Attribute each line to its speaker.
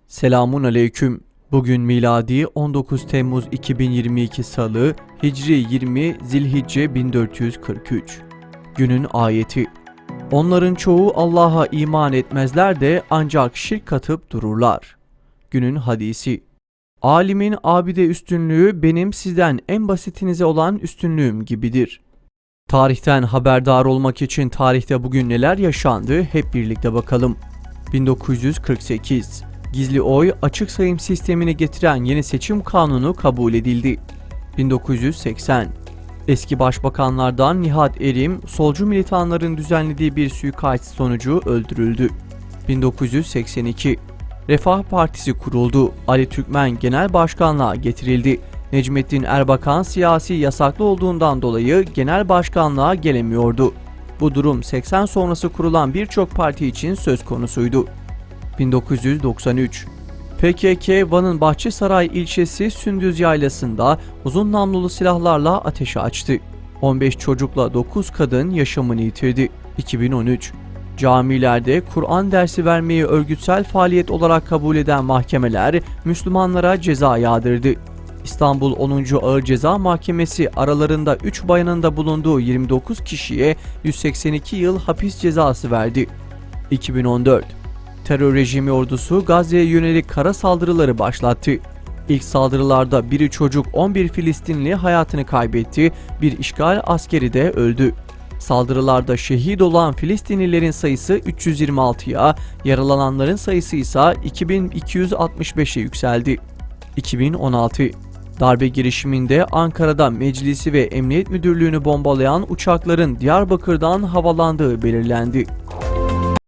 Speaker 1: Selamun aleyküm. Bugün miladi 19 Temmuz 2022 Salı, Hicri 20 Zilhicce 1443. Günün ayeti. Onların çoğu Allah'a iman etmezler de ancak şirk katıp dururlar. Günün hadisi. Alimin abide üstünlüğü benim sizden en basitinize olan üstünlüğüm gibidir. Tarihten haberdar olmak için tarihte bugün neler yaşandı hep birlikte bakalım. 1948 Gizli oy açık sayım sistemini getiren yeni seçim kanunu kabul edildi. 1980 Eski başbakanlardan Nihat Erim, solcu militanların düzenlediği bir suikast sonucu öldürüldü. 1982 Refah Partisi kuruldu. Ali Türkmen genel başkanlığa getirildi. Necmettin Erbakan siyasi yasaklı olduğundan dolayı genel başkanlığa gelemiyordu. Bu durum 80 sonrası kurulan birçok parti için söz konusuydu. 1993 PKK Van'ın Bahçesaray ilçesi Sündüz Yaylası'nda uzun namlulu silahlarla ateşe açtı. 15 çocukla 9 kadın yaşamını yitirdi. 2013 Camilerde Kur'an dersi vermeyi örgütsel faaliyet olarak kabul eden mahkemeler Müslümanlara ceza yağdırdı. İstanbul 10. Ağır Ceza Mahkemesi aralarında 3 bayanın da bulunduğu 29 kişiye 182 yıl hapis cezası verdi. 2014 Terör rejimi ordusu Gazze'ye yönelik kara saldırıları başlattı. İlk saldırılarda biri çocuk 11 Filistinli hayatını kaybetti, bir işgal askeri de öldü. Saldırılarda şehit olan Filistinlilerin sayısı 326'ya, yaralananların sayısı ise 2265'e yükseldi. 2016 Darbe girişiminde Ankara'da meclisi ve emniyet müdürlüğünü bombalayan uçakların Diyarbakır'dan havalandığı belirlendi.